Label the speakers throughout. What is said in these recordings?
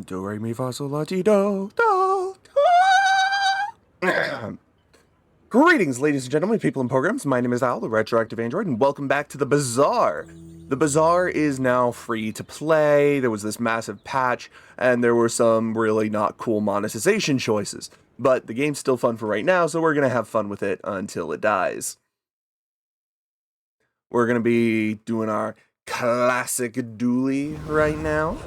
Speaker 1: Do, re, mi, fa, sol, la, ti, do, do, do. Greetings, ladies and gentlemen, people and programs. My name is Al, the Retroactive Android, and welcome back to the Bazaar. The Bazaar is now free to play. There was this massive patch, and there were some really not cool monetization choices. But the game's still fun for right now, so we're going to have fun with it until it dies. We're going to be doing our classic dually right now.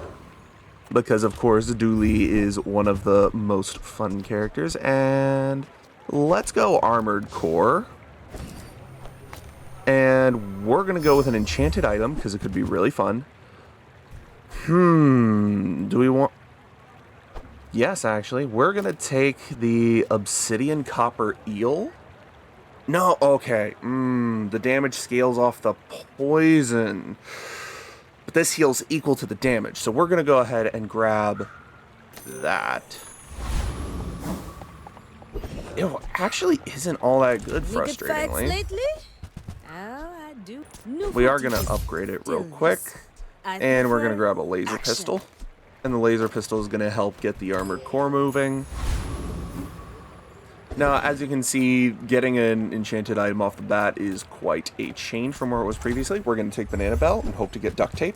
Speaker 1: Because, of course, Dooley is one of the most fun characters. And let's go Armored Core. And we're going to go with an enchanted item, because it could be really fun. Do we want... Yes, actually. We're going to take the Obsidian Copper Eel. No, okay. The damage scales off the poison. But this heals equal to the damage, so we're going to go ahead and grab that. It actually isn't all that good, frustratingly. We are going to upgrade it real quick, and we're going to grab a laser pistol. And the laser pistol is going to help get the armored core moving. Now, as you can see, getting an enchanted item off the bat is quite a change from where it was previously. We're going to take Banana Belt and hope to get Duct Tape,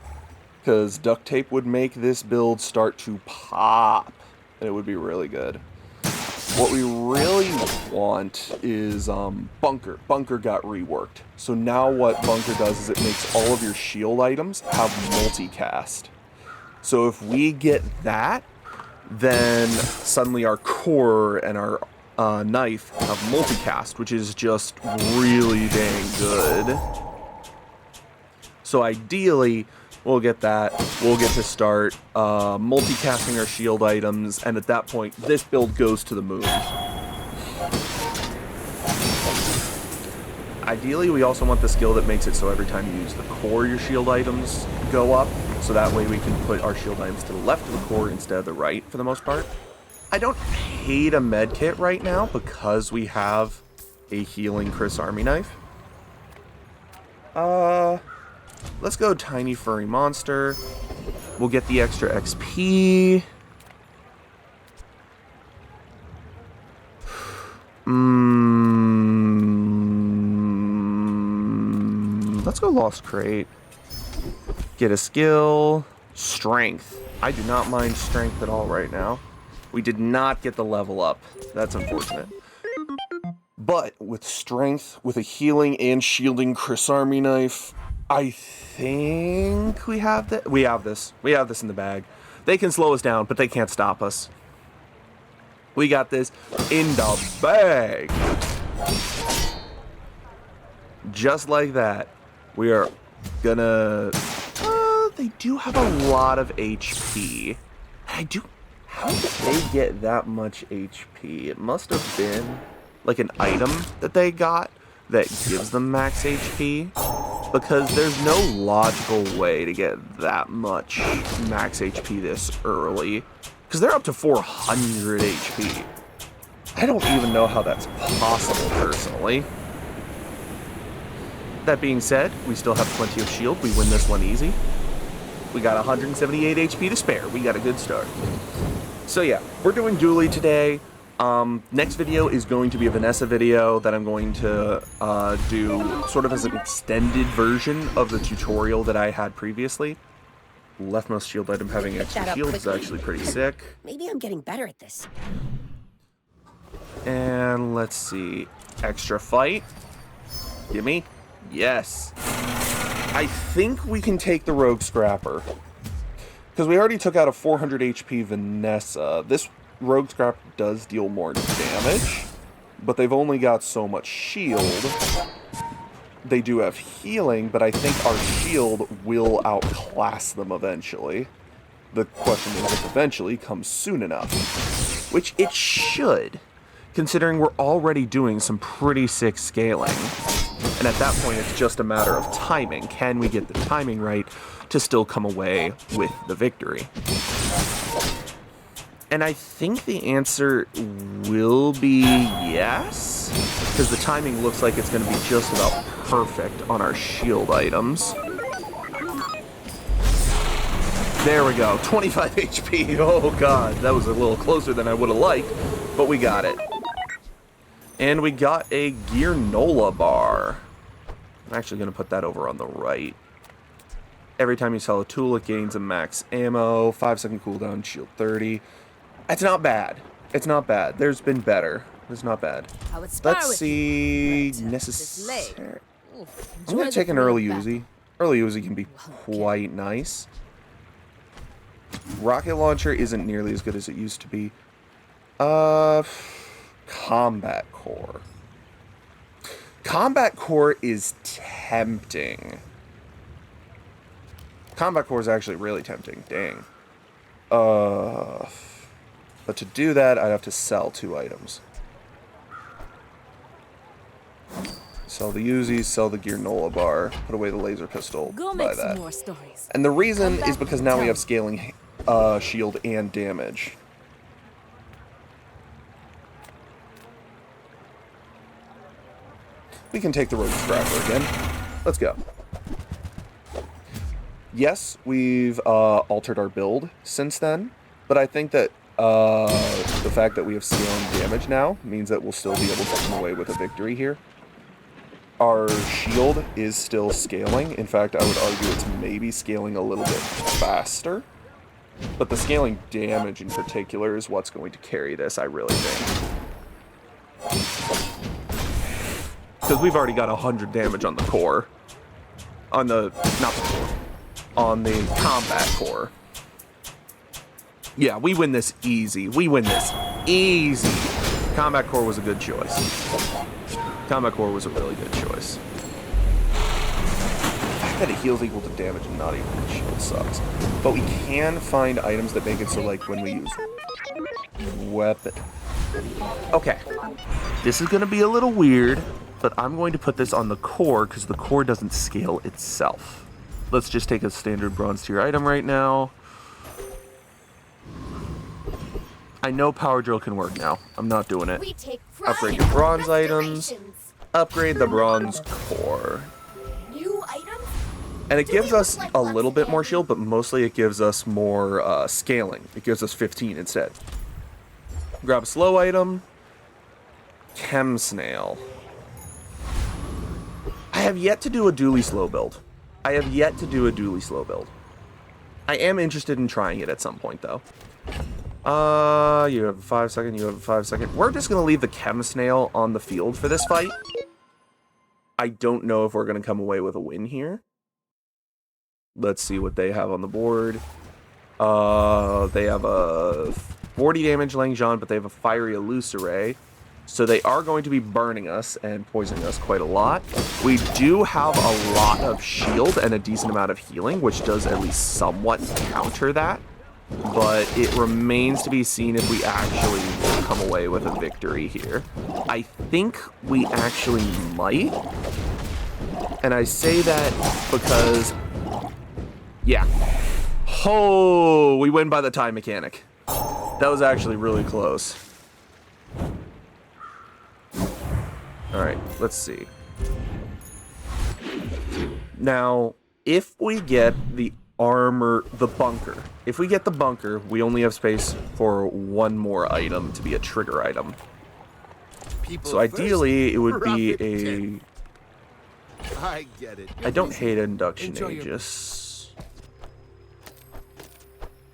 Speaker 1: because Duct Tape would make this build start to pop, and it would be really good. What we really want is Bunker. Bunker got reworked. So now what Bunker does is it makes all of your shield items have multicast. So if we get that, then suddenly our core and our knife have multicast, which is just really dang good. So ideally, we'll get that. We'll get to start multicasting our shield items, and at that point, this build goes to the moon. Ideally, we also want the skill that makes it so every time you use the core, your shield items go up, so that way we can put our shield items to the left of the core instead of the right, for the most part. I don't hate a med kit right now because we have a healing Chris Army knife. Let's go Tiny Furry Monster. We'll get the extra XP. Let's go Lost Crate. Get a skill. Strength. I do not mind strength at all right now. We did not get the level up. That's unfortunate. But with strength, with a healing and shielding Chris Army knife, I think we have that. We have this. We have this in the bag. They can slow us down, but they can't stop us. We got this in the bag. Just like that. We are gonna... they do have a lot of HP. How did they get that much HP? It must have been like an item that they got that gives them max HP, because there's no logical way to get that much max HP this early, because they're up to 400 HP. I don't even know how that's possible personally. That being said, we still have plenty of shield. We win this one easy. We got 178 HP to spare. We got a good start. So yeah, we're doing Dooley today. Next video is going to be a Vanessa video that I'm going to do sort of as an extended version of the tutorial that I had previously. Leftmost shield item having extra shield is actually pretty sick.
Speaker 2: Maybe I'm getting better at this.
Speaker 1: And let's see. Extra fight. Gimme. Yes. I think we can take the Rogue Scrapper. Because we already took out a 400 HP Vanessa. This Rogue Scrapper does deal more damage, but they've only got so much shield. They do have healing, but I think our shield will outclass them eventually. The question is if eventually comes soon enough. Which it should, considering we're already doing some pretty sick scaling. And at that point, it's just a matter of timing. Can we get the timing right to still come away with the victory? And I think the answer will be yes, because the timing looks like it's going to be just about perfect on our shield items. There we go. 25 HP. Oh, God. That was a little closer than I would have liked, but we got it. And we got a Gearnola bar. I'm actually going to put that over on the right. Every time you sell a tool, it gains a max ammo, 5-second cooldown, shield 30. It's not bad. It's not bad. There's been better. It's not bad. Let's see. Necessary. I'm going to take an early Uzi. Early Uzi can be quite nice. Rocket launcher isn't nearly as good as it used to be. Combat core. Combat core is tempting. Combat core is actually really tempting. Dang. But to do that, I'd have to sell 2 items. Sell the Uzi, sell the Gearnola bar, put away the laser pistol, buy that. And the reason is because now we have scaling shield and damage. We can take the rogue scrapper again. Let's go. Yes, we've altered our build since then, but I think that the fact that we have scaling damage now means that we'll still be able to come away with a victory here. Our shield is still scaling. In fact, I would argue it's maybe scaling a little bit faster. But the scaling damage in particular is what's going to carry this, I really think. Because we've already got 100 damage on the core. On the, not the core. On the combat core. Yeah, we win this easy. We win this easy. Combat core was a good choice. Combat core was a really good choice. The fact that it heals equal to damage and not equal to shield sucks. But we can find items that make it so, like, when we use weapon. Okay. This is going to be a little weird, but I'm going to put this on the core because the core doesn't scale itself. Let's just take a standard bronze tier item right now. I know power drill can work now. I'm not doing it. Upgrade your bronze items. Upgrade the bronze core.
Speaker 2: New items?
Speaker 1: And it gives us a little bit more shield, but mostly it gives us more scaling. It gives us 15 instead. Grab a slow item. Chem snail. I have yet to do a dually slow build. I am interested in trying it at some point, though. You have a 5 second, you have a 5 second. We're just going to leave the chem snail on the field for this fight. I don't know if we're going to come away with a win here. Let's see what they have on the board. They have a 40 damage Langjean, but they have a fiery Illusoray. So they are going to be burning us and poisoning us quite a lot. We do have a lot of shield and a decent amount of healing, which does at least somewhat counter that. But it remains to be seen if we actually come away with a victory here. I think we actually might. And I say that because, yeah. Oh, we win by the time mechanic. That was actually really close. All right, let's see. Now, if we get the armor, the bunker. If we get the bunker, we only have space for one more item to be a trigger item. So ideally, it would be a...
Speaker 3: I get it.
Speaker 1: I don't hate Induction Aegis.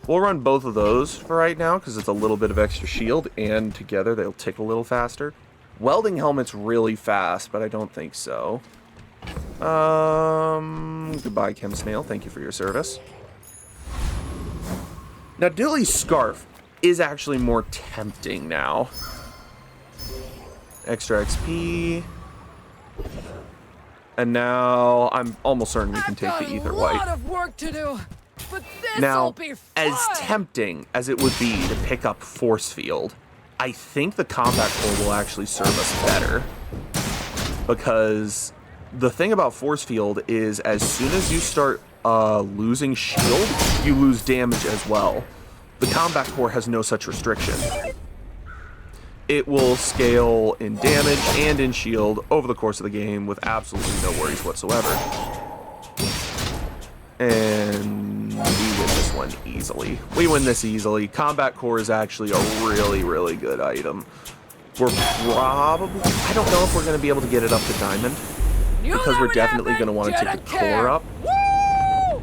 Speaker 1: We'll run both of those for right now, because it's a little bit of extra shield, and together they'll tick a little faster. Welding helmet's really fast, but I don't think so. Goodbye, Chem Snail. Thank you for your service. Now, Dilly's Scarf is actually more tempting now. Extra XP. And now I'm almost certain we can take the Ether White.
Speaker 2: A lot of work to do, but
Speaker 1: now,
Speaker 2: be fun.
Speaker 1: As tempting as it would be to pick up Force Field, I think the Combat Core will actually serve us better. Because the thing about Force Field is as soon as you start losing shield, you lose damage as well. The Combat Core has no such restriction. It will scale in damage and in shield over the course of the game with absolutely no worries whatsoever. And we win this one easily. We win this easily. Combat Core is actually a really, really good item. We're probably... I don't know if we're going to be able to get it up to Diamond. Because we're definitely going to want to take the core up.
Speaker 2: Woo!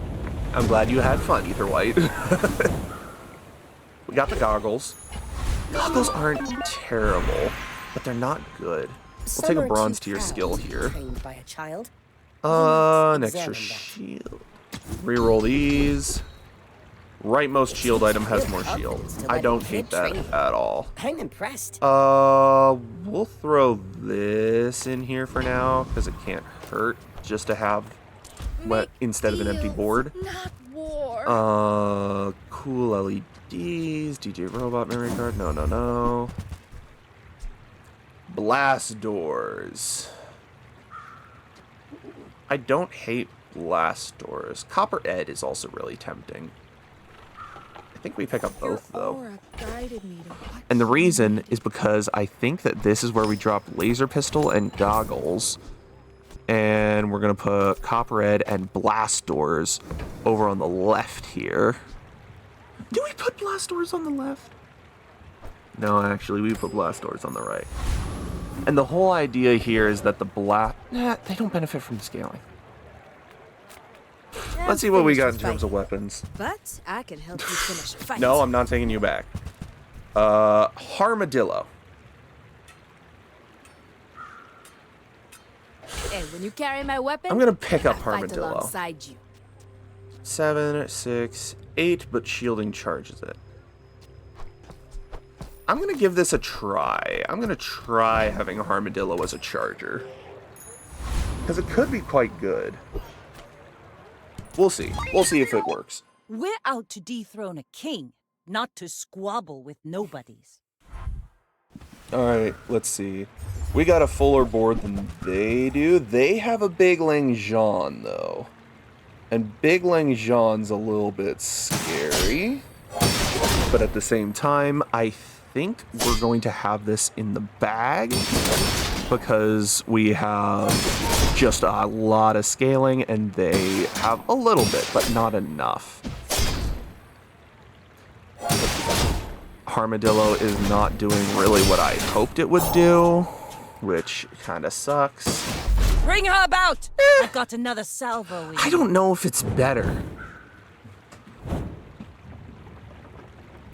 Speaker 1: I'm glad you had fun, Ether White. We got the goggles. Goggles aren't terrible, but they're not good. We'll take a bronze tier skill here.
Speaker 2: Trained by a child.
Speaker 1: An extra shield. Reroll these. Rightmost shield item has more shield. I don't hate that at all.
Speaker 2: I'm impressed.
Speaker 1: We'll throw this in here for now, because it can't hurt just to have instead of an empty board.
Speaker 2: Not war.
Speaker 1: Cool LEDs, DJ Robot memory card, no. Blast doors. I don't hate blast doors. Copper Ed is also really tempting. I think we pick up both though. And the reason is because I think that this is where we drop laser pistol and goggles. And we're gonna put Copper Ed and blast doors over on the left here. Do we put blast doors on the left? No, actually, we put blast doors on the right. And the whole idea here is that the they don't benefit from scaling. Let's see what we got in terms of weapons.
Speaker 2: But I can help you finish the fight.
Speaker 1: No, I'm not taking you back. Armadillo.
Speaker 2: And when you carry my weapon,
Speaker 1: I'm gonna pick up
Speaker 2: I fight
Speaker 1: Armadillo.
Speaker 2: alongside you.
Speaker 1: 7, 6, 8, but shielding charges it. I'm gonna give this a try. I'm gonna try having a Armadillo as a charger. Because it could be quite good. We'll see. We'll see if it works.
Speaker 4: We're out to dethrone a king, not to squabble with nobodies.
Speaker 1: Alright, let's see. We got a fuller board than they do. They have a Big Lang Jean, though. And Big Lang Jean's a little bit scary. But at the same time, I think we're going to have this in the bag. Because we have just a lot of scaling, and they have a little bit, but not enough. Armadillo is not doing really what I hoped it would do, which kind of sucks.
Speaker 4: Bring her about! I've got another salvo in.
Speaker 1: I don't know if it's better.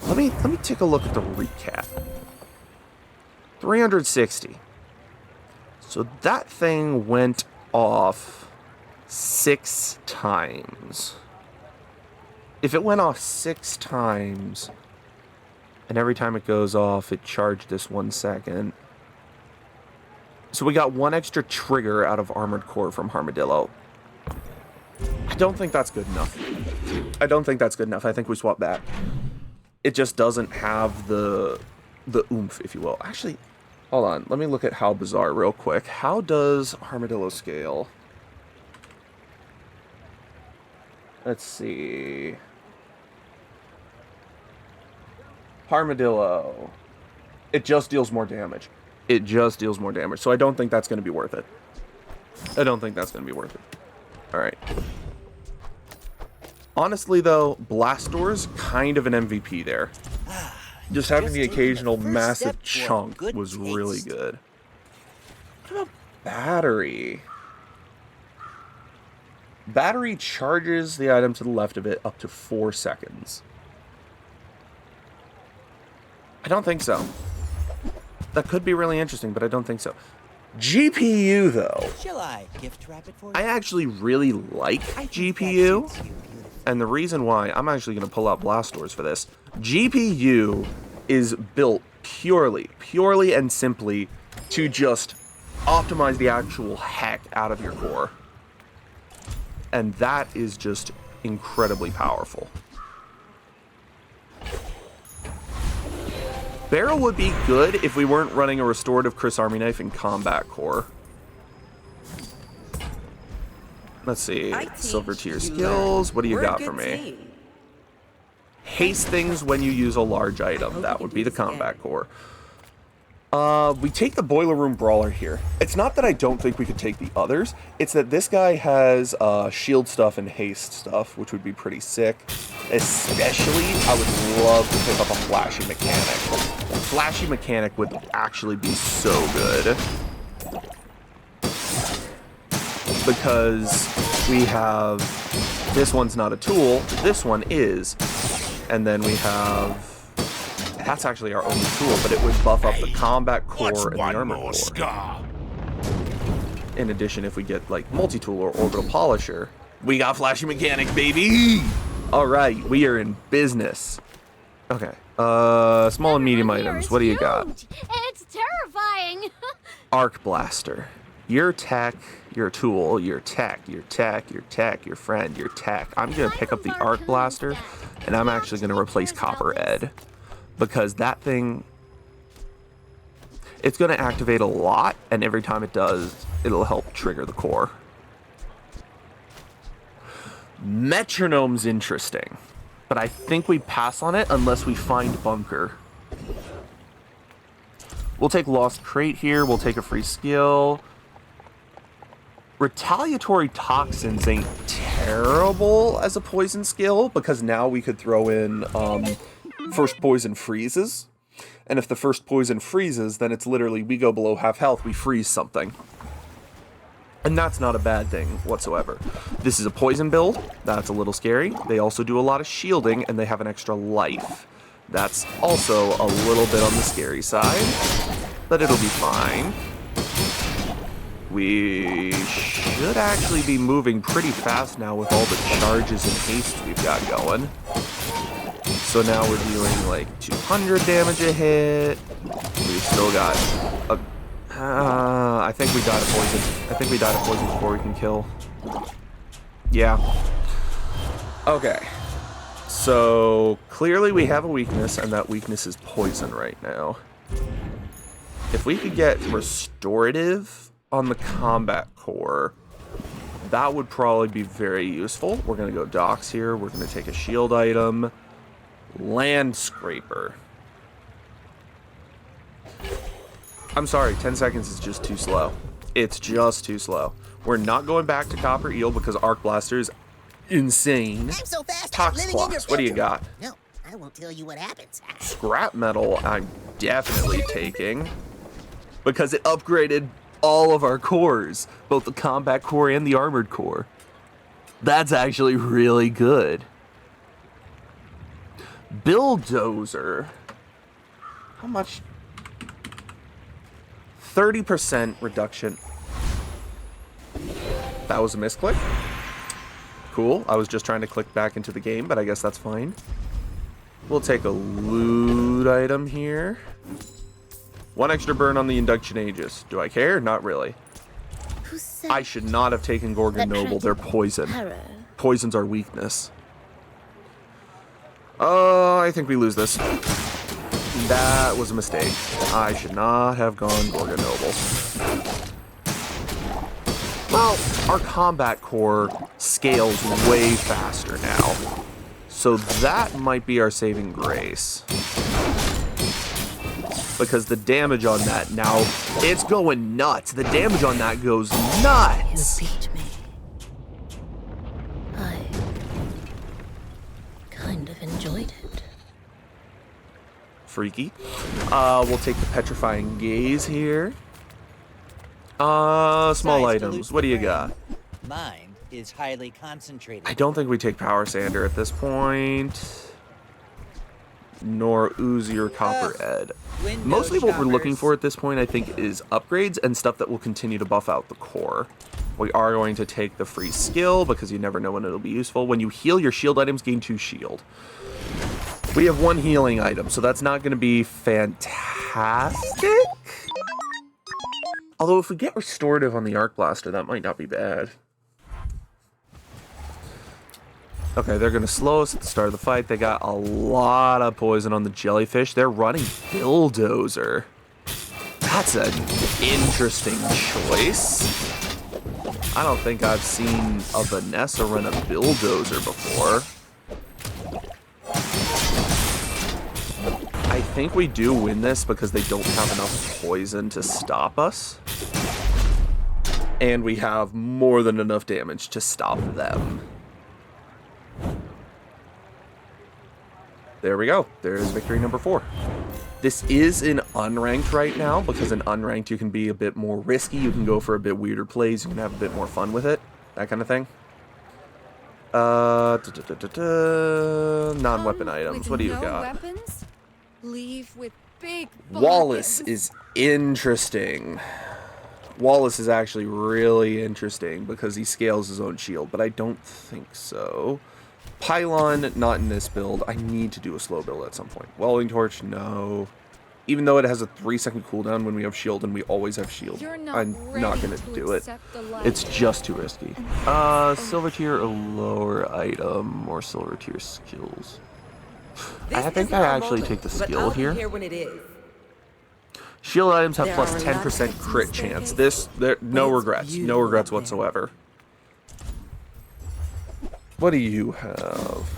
Speaker 1: Let me take a look at the recap. 360. So that thing went off 6 times. If it went off 6 times, and every time it goes off, it charged this 1 second. So we got 1 extra trigger out of Armored Core from Armadillo. I don't think that's good enough. I don't think that's good enough. I think we swap back. It just doesn't have the oomph, if you will. Actually, hold on. Let me look at how Bazaar real quick. How does Armadillo scale? Let's see. Armadillo. It just deals more damage. It just deals more damage. So I don't think that's going to be worth it. I don't think that's going to be worth it. All right. Honestly, though, Blast Doors, kind of an MVP there. Just having the occasional massive chunk was really good. What about battery? Battery charges the item to the left of it up to 4 seconds. I don't think so. That could be really interesting, but I don't think so. GPU, though.
Speaker 5: Shall I gift wrap it for you?
Speaker 1: I actually really like GPU. And the reason why, I'm actually going to pull out Blast Doors for this. GPU is built purely and simply to just optimize the actual heck out of your core. And that is just incredibly powerful. Barrel would be good if we weren't running a restorative Chris Army Knife in Combat Core. Let's see. Silver tier skills. What do you got for me? Haste things when you use a large item. That would be the Combat Core. We take the Boiler Room Brawler here. It's not that I don't think we could take the others. It's that this guy has shield stuff and haste stuff, which would be pretty sick. Especially, I would love to pick up a flashy mechanic. Flashy mechanic would actually be so good. Because we have... This one's not a tool, this one is. And then we have... That's actually our only tool, but it would buff up the combat core and the armor core.
Speaker 3: Scar?
Speaker 1: In addition, if we get, like, multi-tool or orbital polisher, we got flashy mechanic, baby! Alright, we are in business. Okay. Small and medium items. What do you got?
Speaker 5: It's terrifying.
Speaker 1: Arc blaster. Your tech, your tool, your tech, your tech, your tech, your friend, your tech. I'm gonna pick up the arc blaster, and I'm actually gonna replace Copper Ed. Because that thing, it's gonna activate a lot, and every time it does, it'll help trigger the core. Metronome's interesting, but I think we pass on it unless we find Bunker. We'll take Lost Crate here, we'll take a free skill. Retaliatory Toxins ain't terrible as a poison skill, because now we could throw in first poison freezes. And if the first poison freezes, then it's literally we go below half health, we freeze something. And that's not a bad thing whatsoever. This is a poison build. That's a little scary. They also do a lot of shielding, and they have an extra life. That's also a little bit on the scary side, but it'll be fine. We should actually be moving pretty fast now with all the charges and haste we've got going. So now we're dealing like 200 damage a hit. We've still got a... I think we died of poison. I think we died of poison before we can kill. Yeah. Okay. So, clearly we have a weakness, and that weakness is poison right now. If we could get restorative on the combat core, that would probably be very useful. We're going to go docks here. We're going to take a shield item. Land Scraper. I'm sorry, 10 seconds is just too slow. It's just too slow. We're not going back to Copper Eel because Arc Blaster is insane.
Speaker 6: I'm so fast,
Speaker 1: Tox
Speaker 6: I'm living in your
Speaker 1: Claws, what do you
Speaker 6: bedroom.
Speaker 1: got?
Speaker 6: No, I won't tell you what happens.
Speaker 1: Scrap Metal, I'm definitely taking. Because it upgraded all of our cores. Both the combat core and the armored core. That's actually really good. Bulldozer. How much? 30% reduction. That was a misclick. Cool. I was just trying to click back into the game, but I guess that's fine. We'll take a loot item here. 1 extra burn on the Induction Aegis. Do I care? Not really.
Speaker 5: Who said
Speaker 1: I should not have taken Gorgon
Speaker 5: that
Speaker 1: Noble. They're poison.
Speaker 5: terror?
Speaker 1: Poison's our weakness. I think we lose this. That was a mistake. I should not have gone Gorgon Noble. Well, our combat core scales way faster now. So that might be our saving grace. Because the damage on that now, it's going nuts. The damage on that goes nuts.
Speaker 5: You beat me. I kind of enjoyed it.
Speaker 1: Freaky. We'll take the Petrifying Gaze here. Small items. What do you got?
Speaker 7: Mine is highly concentrated.
Speaker 1: I don't think we take Power Sander at this point. Nor Uzi or Copper Ed.
Speaker 7: Window
Speaker 1: Mostly what we're looking
Speaker 7: shoppers.
Speaker 1: for at this point, I think, is upgrades and stuff that will continue to buff out the core. We are going to take the free skill, because you never know when it'll be useful. When you heal, your shield items gain 2 shield. We have 1 healing item, so that's not going to be fantastic. Although if we get restorative on the Arc Blaster, that might not be bad. Okay, they're going to slow us at the start of the fight. They got a lot of poison on the jellyfish. They're running Bulldozer. That's an interesting choice. I don't think I've seen a Vanessa run a Bulldozer before. I think we do win this because they don't have enough poison to stop us. And we have more than enough damage to stop them. There we go. There's victory number 4. This is in unranked right now, because in unranked you can be a bit more risky. You can go for a bit weirder plays. You can have a bit more fun with it. That kind of thing. Non-weapon items.
Speaker 2: With
Speaker 1: What do you
Speaker 2: no
Speaker 1: got?
Speaker 2: Weapons? Leave with big
Speaker 1: Wallace
Speaker 2: bullets.
Speaker 1: is interesting. Wallace is actually really interesting because he scales his own shield, but I don't think so. Pylon, not in this build. I need to do a slow build at some point. Welding torch, no. Even though it has a 3-second cooldown when we have shield, and we always have shield,
Speaker 2: You're not
Speaker 1: I'm not
Speaker 2: ready
Speaker 1: gonna
Speaker 2: to
Speaker 1: do it.
Speaker 2: accept the light.
Speaker 1: It's just too risky. Silver tier, a lower item, or silver tier skills. I think I actually take the skill here.
Speaker 4: when it is.
Speaker 1: Shield items have
Speaker 4: There
Speaker 1: plus
Speaker 4: are a lot
Speaker 1: 10%
Speaker 4: of
Speaker 1: crit
Speaker 4: items
Speaker 1: chance.
Speaker 4: there,
Speaker 1: No
Speaker 4: it's
Speaker 1: regrets. No
Speaker 4: beautiful
Speaker 1: regrets
Speaker 4: up there.
Speaker 1: whatsoever. What do you have?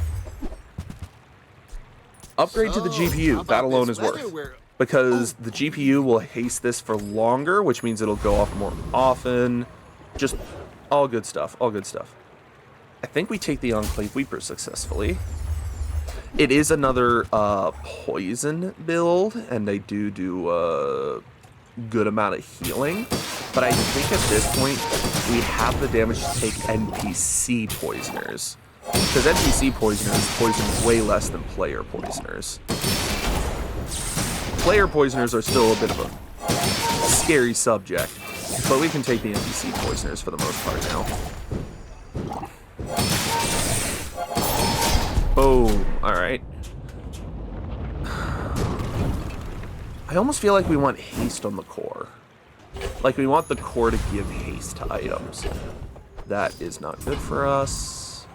Speaker 1: Upgrade to the
Speaker 3: So, how
Speaker 1: GPU.
Speaker 3: about
Speaker 1: That alone
Speaker 3: this
Speaker 1: is
Speaker 3: weather
Speaker 1: worth.
Speaker 3: we're-
Speaker 1: Because the GPU will haste this for longer, which means it'll go off more often. Just all good stuff. All good stuff. I think we take the Enclave Weeper successfully. It is another poison build, and they do a good amount of healing. But I think at this point, we have the damage to take NPC poisoners. Because NPC poisoners poison way less than player poisoners. Player poisoners are still a bit of a scary subject, but we can take the NPC poisoners for the most part now. Boom. Alright. I almost feel like we want haste on the core. Like we want the core to give haste to items. That is not good for us.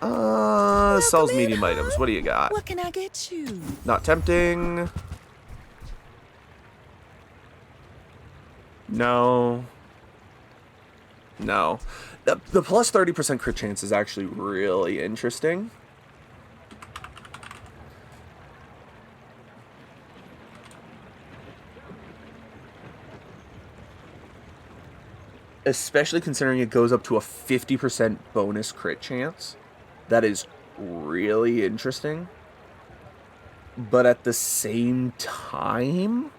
Speaker 1: Sells medium items. What do you got?
Speaker 4: What can I get you?
Speaker 1: Not tempting. No. No. The plus 30% crit chance is actually really interesting. Especially considering it goes up to a 50% bonus crit chance. That is really interesting. But at the same time,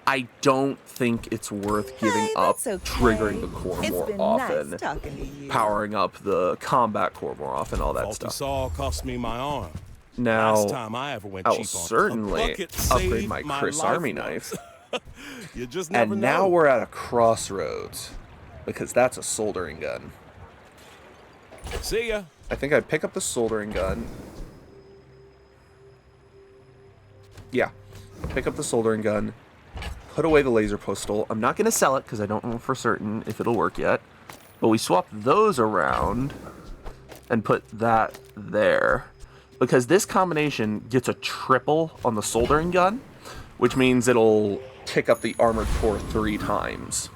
Speaker 1: I don't think it's worth giving
Speaker 4: Hey,
Speaker 1: up
Speaker 4: that's okay.
Speaker 1: triggering the core
Speaker 4: It's
Speaker 1: more
Speaker 4: been
Speaker 1: often,
Speaker 4: nice talking to you.
Speaker 1: powering up the combat core more often, all that
Speaker 8: Faulty
Speaker 1: stuff.
Speaker 8: saw cost me my arm.
Speaker 1: Now,
Speaker 8: Last time I ever went
Speaker 1: I'll
Speaker 8: cheap on
Speaker 1: certainly
Speaker 8: a bucket
Speaker 1: upgrade
Speaker 8: saved
Speaker 1: my
Speaker 8: my
Speaker 1: Chris
Speaker 8: life
Speaker 1: Army
Speaker 8: once.
Speaker 1: knife.
Speaker 8: You just never
Speaker 1: And
Speaker 8: know.
Speaker 1: now we're at a crossroads, because that's a soldering gun.
Speaker 8: See ya.
Speaker 1: I think I'd pick up the soldering gun. Yeah, pick up the soldering gun, put away the laser pistol. I'm not going to sell it because I don't know for certain if it'll work yet. But we swap those around and put that there. Because this combination gets a triple on the soldering gun, which means it'll tick up the armored core 3 times.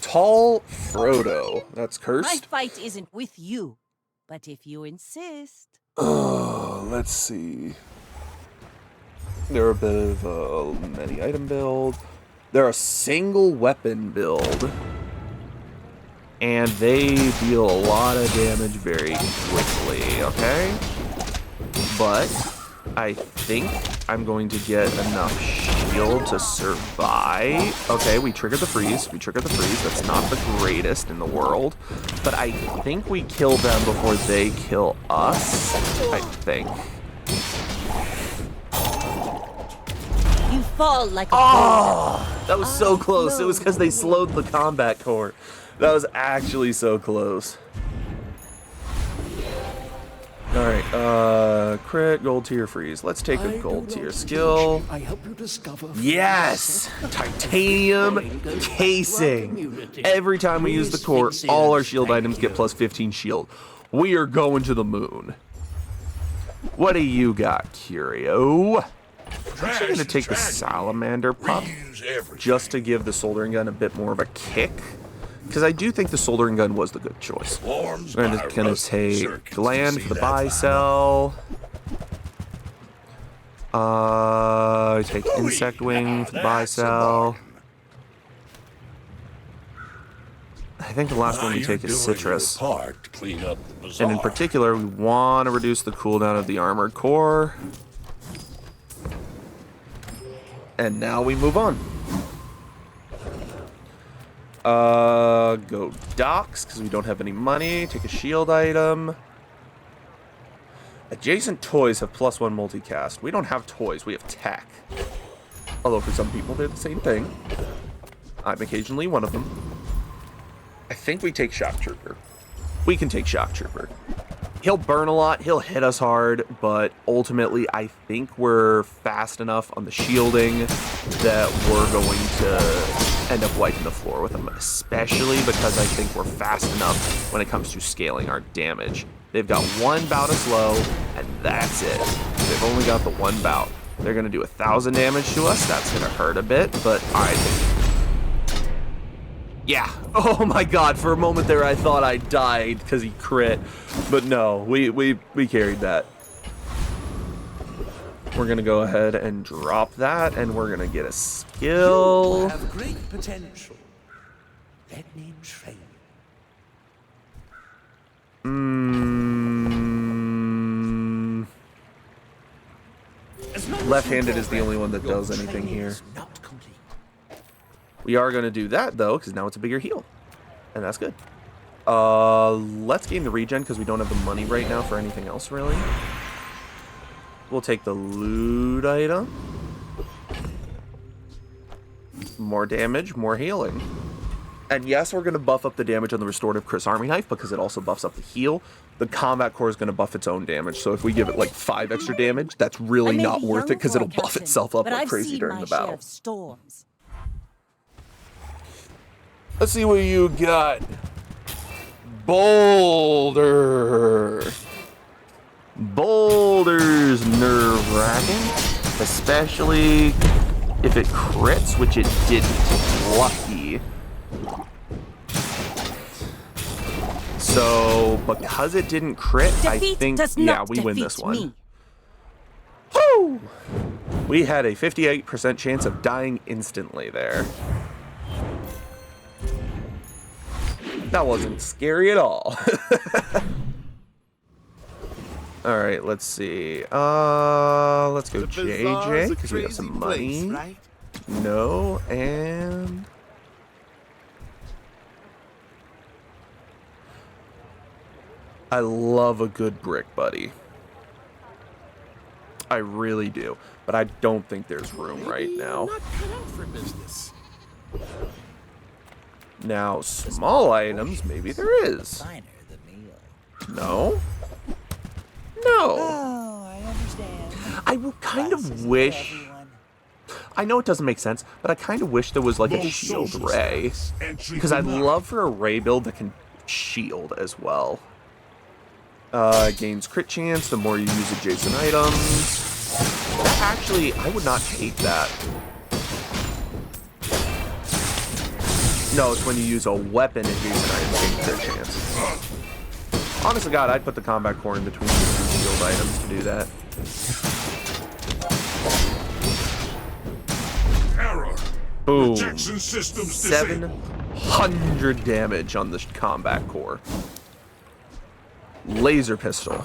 Speaker 1: Tall Frodo. That's
Speaker 4: My
Speaker 1: cursed.
Speaker 4: fight isn't with you, but if you insist.
Speaker 1: Let's see. They're a bit of a many item build. They're a single weapon build. And they deal a lot of damage very quickly, okay? But I think I'm going to get enough shield to survive. Okay, we triggered the freeze. We triggered the freeze. That's not the greatest in the world. But I think we kill them before they kill us. I think.
Speaker 4: You fall like a
Speaker 1: Oh, that was so close. It was because they slowed the combat core. That was actually so close. Alright, crit, gold tier freeze. Let's take a gold tier skill.
Speaker 9: I help you discover.
Speaker 1: Yes! Titanium casing. Every time we use the core, all our shield items get plus 15 shield. We are going to the moon. What do you got, Curio? I'm actually going to take the salamander pup just to give the soldering gun a bit more of a kick. Because I do think the soldering gun was the good choice. I'm going to take gland for the buy sell. Take insect wing for the buy sell. I think the last one we take is citrus.
Speaker 9: Part to clean up the bazaar.
Speaker 1: And in particular, we want to reduce the cooldown of the armored core. And now we move on. Go docks, because we don't have any money. Take a shield item. Adjacent toys have +1 multicast. We don't have toys, we have tech. Although for some people, they're the same thing. I'm occasionally one of them. I think we take Shock Trooper. We can take Shock Trooper. He'll burn a lot, he'll hit us hard, but ultimately I think we're fast enough on the shielding that we're going to end up wiping the floor with him, especially because I think we're fast enough when it comes to scaling our damage. They've got one bout of slow, and that's it. They've only got the one bout. They're going to do 1,000 damage to us. That's going to hurt a bit, but I think... Yeah. Oh my god, for a moment there I thought I died because he crit. But no, we carried that. We're going to go ahead and drop that, and we're going to get a skill.
Speaker 9: You have great potential. Let me train you.
Speaker 1: Left-handed is the only one that does anything here.
Speaker 9: Not complete.
Speaker 1: We are going to do that, though, because now it's a bigger heal. And that's good. Let's gain the regen, because we don't have the money right now for anything else, really. We'll take the loot item. More damage, more healing. And yes, we're going to buff up the damage on the Restorative Chris Army Knife, because it also buffs up the heal. The Combat Core is going to buff its own damage, so if we give it like 5 extra damage, that's really not worth it, because it'll buff itself up like crazy during the battle.
Speaker 4: Storms.
Speaker 1: Let's see what you got. Boulder. Boulder's nerve-wracking, especially if it crits, which it didn't. Lucky. So, because it didn't crit, I think, yeah, we win this one. Woo! We had a 58% chance of dying instantly there. That wasn't scary at all. All right, let's see. Let's go JJ because we have some money.
Speaker 3: Right?
Speaker 1: No, and I love a good brick buddy. I really do, but I don't think there's room right now.
Speaker 3: Not cut out for business.
Speaker 1: Now, small items, maybe there is.
Speaker 7: Finer the meal.
Speaker 1: No? No.
Speaker 7: Oh, I understand.
Speaker 1: I would kind
Speaker 7: Glasses
Speaker 1: of
Speaker 7: for
Speaker 1: wish...
Speaker 7: everyone.
Speaker 1: I know it doesn't make sense, but I kind of wish there was like a shield ray. Because I'd love for a ray build that can shield as well. Gains crit chance the more you use adjacent items. That actually, I would not hate that. No, it's when you use a weapon adjacent items gain crit chance. Honest to God, I'd put the combat core in between the 2 shield items to do that.
Speaker 9: Error.
Speaker 1: Boom.
Speaker 9: Protection systems disabled.
Speaker 1: 700 damage on the combat core. Laser pistol.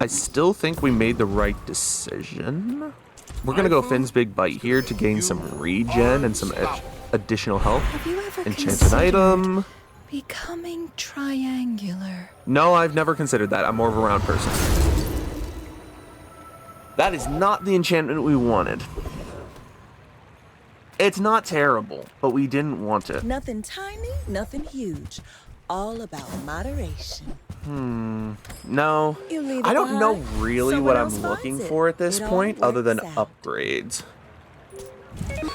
Speaker 1: I still think we made the right decision. We're gonna go Finn's Big Bite here to gain some regen and some additional health.
Speaker 2: Have you ever
Speaker 1: Enchanted
Speaker 2: considered
Speaker 1: item.
Speaker 2: becoming triangular?
Speaker 1: No, I've never considered that. I'm more of a round person. That is not the enchantment we wanted. It's not terrible, but we didn't want it.
Speaker 4: Nothing tiny, nothing huge. All about moderation.
Speaker 1: No,
Speaker 4: You leave
Speaker 1: I
Speaker 4: it
Speaker 1: don't know
Speaker 4: behind,
Speaker 1: really
Speaker 4: someone
Speaker 1: what I'm
Speaker 4: else
Speaker 1: looking
Speaker 4: finds it.
Speaker 1: for at this
Speaker 4: It all
Speaker 1: point, other than
Speaker 4: works out.
Speaker 1: upgrades.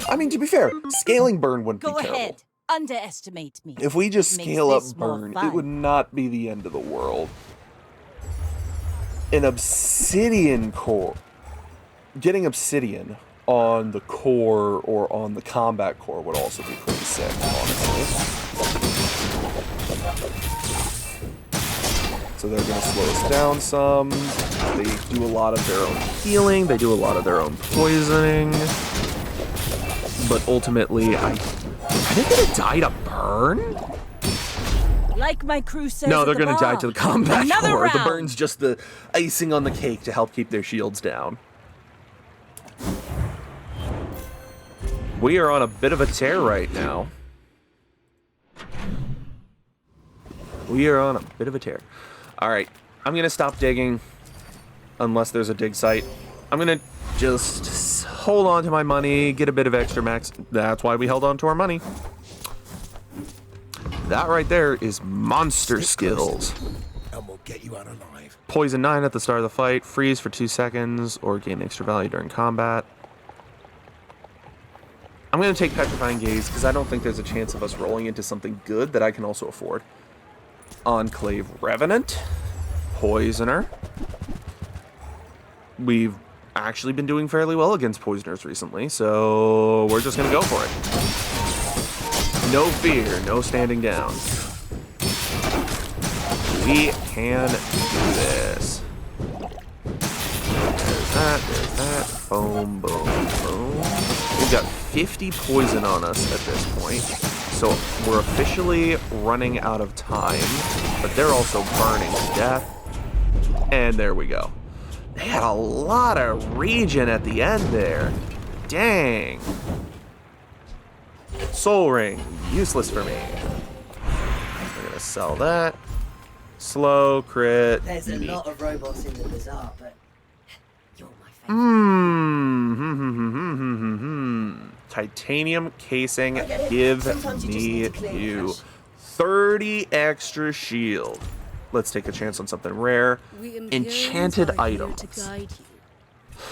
Speaker 1: I mean, to be fair, scaling burn wouldn't
Speaker 4: Go
Speaker 1: be terrible.
Speaker 4: ahead. Underestimate me.
Speaker 1: If we just
Speaker 4: Makes
Speaker 1: scale up
Speaker 4: this more
Speaker 1: burn, it
Speaker 4: fun.
Speaker 1: would not be the end of the world. An obsidian core. Getting obsidian on the core or on the combat core would also be pretty sick, honestly. So they're going to slow us down some. They do a lot of their own healing. They do a lot of their own poisoning. But ultimately, I Are they gonna die to burn?
Speaker 4: Like my crew says.
Speaker 1: No,
Speaker 4: at
Speaker 1: they're
Speaker 4: the
Speaker 1: gonna die
Speaker 4: bar.
Speaker 1: to the combat
Speaker 4: Another
Speaker 1: core. The
Speaker 4: round.
Speaker 1: burn's just the icing on the cake to help keep their shields down. We are on a bit of a tear right now. We are on a bit of a tear. All right, I'm gonna stop digging unless there's a dig site. I'm gonna just hold on to my money, get a bit of extra max. That's why we held on to our money. That right there is monster skills.
Speaker 9: And we'll get you out alive.
Speaker 1: Poison 9 at the start of the fight, freeze for 2 seconds, or gain extra value during combat. I'm going to take Petrifying Gaze because I don't think there's a chance of us rolling into something good that I can also afford. Enclave Revenant. Poisoner. We've actually been doing fairly well against Poisoners recently, so we're just going to go for it. No fear, no standing down. We can do this. There's that. Boom, boom, boom. We've got 50 poison on us at this point. So we're officially running out of time, but they're also burning to death. And there we go. They had a lot of regen at the end there. Dang. Soul Ring, useless for me. We're gonna sell that. Slow, crit,
Speaker 7: There's a
Speaker 1: unique.
Speaker 7: lot of robots in the bazaar, but you're my favorite.
Speaker 1: Titanium casing,
Speaker 7: I get it.
Speaker 1: give
Speaker 7: Sometimes you just
Speaker 1: me
Speaker 7: need to clear
Speaker 1: you
Speaker 7: cache.
Speaker 1: 30 extra shield. Let's take a chance on something rare. Enchanted items.
Speaker 5: To guide you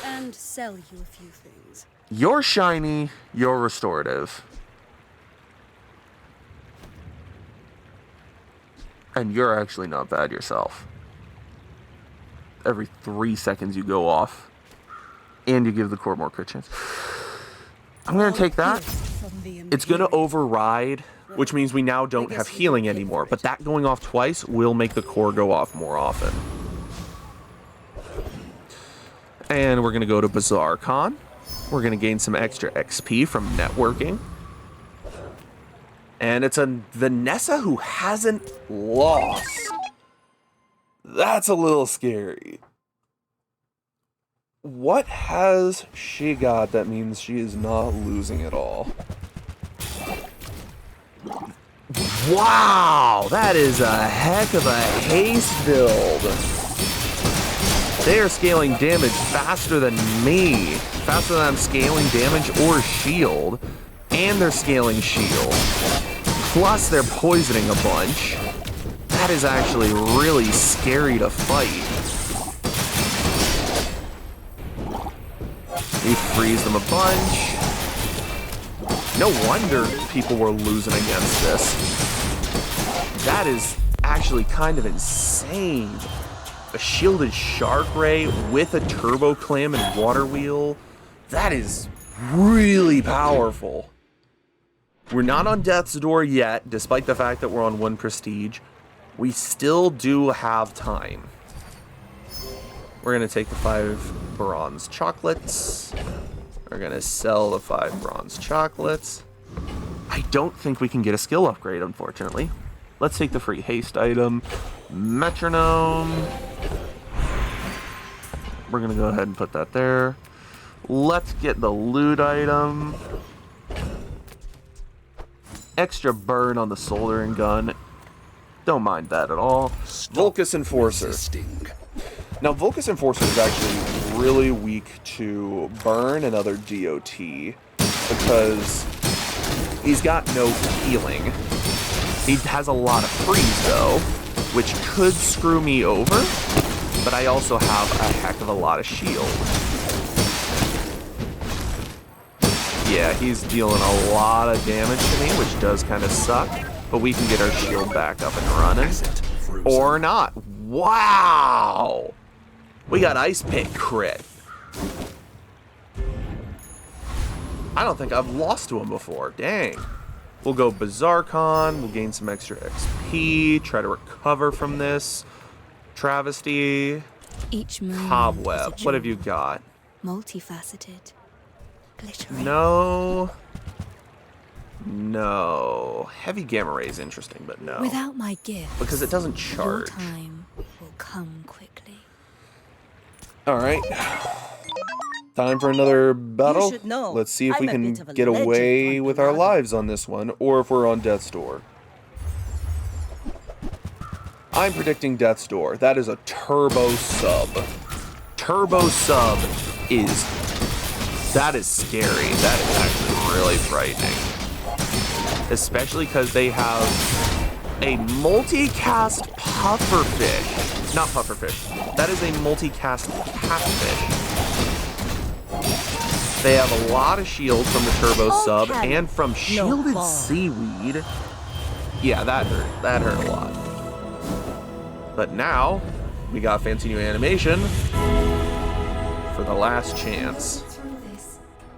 Speaker 5: and sell you a few things.
Speaker 1: You're shiny, you're restorative. And you're actually not bad yourself. Every 3 seconds you go off. And you give the core more crit chance. I'm going to take that. It's going to override, which means we now don't have healing anymore. But that going off twice will make the core go off more often. And we're going to go to Bazaar Con. We're going to gain some extra XP from networking. And it's a Vanessa who hasn't lost. That's a little scary. What has she got that means she is not losing at all? Wow, that is a heck of a haste build. They are scaling damage faster than me. Faster than I'm scaling damage or shield. And they're scaling shield. Plus they're poisoning a bunch. That is actually really scary to fight. We freeze them a bunch. No wonder people were losing against this. That is actually kind of insane. A shielded shark ray with a turbo clam and water wheel. That is really powerful. We're not on death's door yet, despite the fact that we're on 1 prestige. We still do have time. We're gonna take the 5 bronze chocolates. We're gonna sell the 5 bronze chocolates. I don't think we can get a skill upgrade, unfortunately. Let's take the free haste item. Metronome. We're gonna go ahead and put that there. Let's get the loot item. Extra burn on the soldering gun. Don't mind that at all. Vulcus Enforcer.
Speaker 9: Resisting.
Speaker 1: Now, Vulcus Enforcer is actually really weak to burn and other DOT because he's got no healing. He has a lot of freeze, though, which could screw me over, but I also have a heck of a lot of shield. Yeah, he's dealing a lot of damage to me, which does kind of suck, but we can get our shield back up and running. Or not. Wow! We got Ice Pick crit. I don't think I've lost to him before. Dang. We'll go Bazaar Con. We'll gain some extra XP. Try to recover from this. Travesty.
Speaker 2: Each moment
Speaker 1: Cobweb.
Speaker 2: is a
Speaker 1: What have
Speaker 2: jewel,
Speaker 1: you got?
Speaker 2: multifaceted, glittering.
Speaker 1: No. No. Heavy gamma ray is interesting, but no.
Speaker 2: Without my gift,
Speaker 1: Because it doesn't
Speaker 2: your
Speaker 1: charge.
Speaker 2: time will come quickly.
Speaker 1: Alright. Time for another battle.
Speaker 4: should know,
Speaker 1: Let's see if we
Speaker 4: I'm a
Speaker 1: can
Speaker 4: bit of a
Speaker 1: get
Speaker 4: legend
Speaker 1: away
Speaker 4: on
Speaker 1: with our
Speaker 4: Bazaar.
Speaker 1: lives on this one, or if we're on death's door. I'm predicting death's door. That is a turbo sub. Turbo sub is... That is scary. That is actually really frightening. Especially because they have a multicast pufferfish. Not pufferfish. That is a multicast catfish. They have a lot of shield from the turbo sub and from shielded
Speaker 4: ball.
Speaker 1: seaweed. Yeah, that hurt. That hurt a lot. But now, we got fancy new animation for the last chance.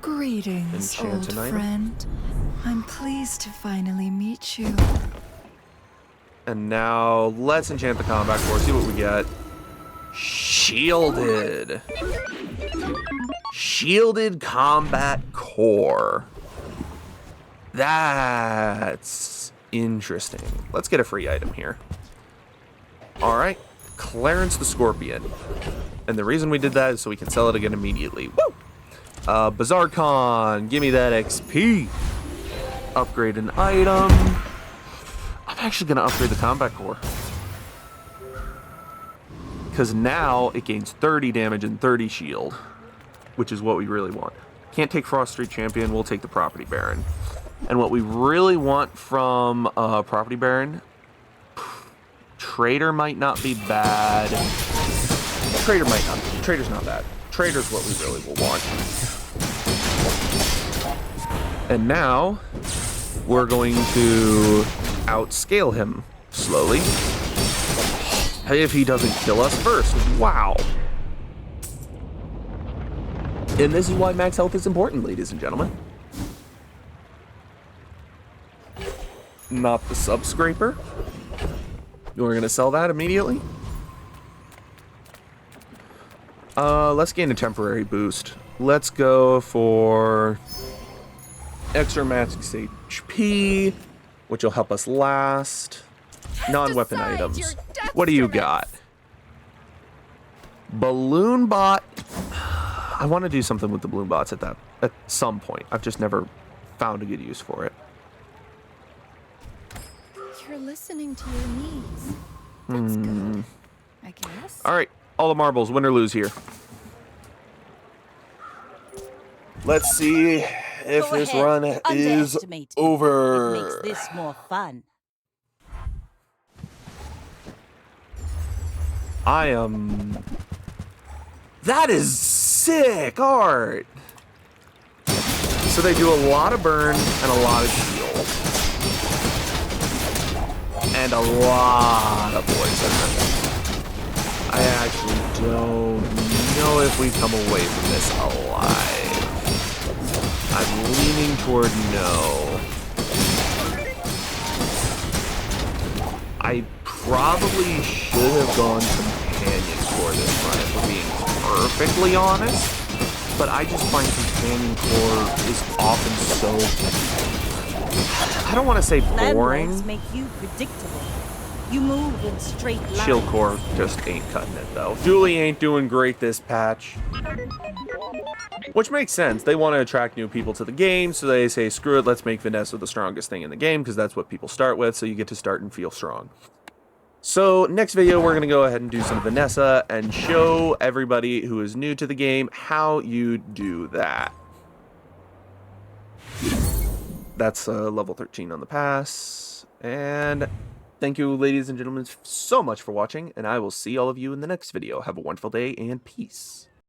Speaker 2: Greetings, old
Speaker 1: Enchant an item.
Speaker 2: friend. I'm pleased to finally meet you.
Speaker 1: And now, let's enchant the combat core, see what we get. Shielded. Shielded combat core. That's interesting. Let's get a free item here. Alright, Clarence the Scorpion. And the reason we did that is so we can sell it again immediately. Woo! Bazaar Con, give me that XP. Upgrade an item. I'm actually gonna upgrade the combat core. Because now it gains 30 damage and 30 shield, which is what we really want. Can't take Frost Street Champion, we'll take the Property Baron. And what we really want from Property Baron, Trader might not be bad. Trader might not be. Trader's not bad. Trader's what we really will want. And now, we're going to outscale him slowly. If he doesn't kill us first. Wow. And this is why max health is important, ladies and gentlemen. Not the sub scraper. We're gonna sell that immediately. Let's gain a temporary boost. Let's go for extra max HP, which will help us last. Non-weapon items. What do you got? Balloon bot. I want to do something with the balloon bots at some point. I've just never found a good use for it.
Speaker 5: You're listening to your needs. That's good, I guess.
Speaker 1: All right, all the marbles, win or lose here. Let's see if
Speaker 4: Go
Speaker 1: this
Speaker 4: ahead,
Speaker 1: run is
Speaker 4: underestimate me.
Speaker 1: over.
Speaker 4: It makes this more fun.
Speaker 1: That is sick art. So they do a lot of burn and a lot of shield. And a lot of poison. I actually don't know if we come away from this alive. I'm leaning toward no. I probably should have gone companion core this run if we're being perfectly honest. But I just find companion core is often so, I don't want to say boring.
Speaker 4: Landlords make you predictable. You move in straight lines.
Speaker 1: Shield core just ain't cutting it though. Julie ain't doing great this patch. Which makes sense. They want to attract new people to the game, so they say, screw it, let's make Vanessa the strongest thing in the game, because that's what people start with, so you get to start and feel strong. So, next video, we're going to go ahead and do some Vanessa and show everybody who is new to the game how you do that. That's level 13 on the pass. And thank you, ladies and gentlemen, so much for watching, and I will see all of you in the next video. Have a wonderful day, and peace.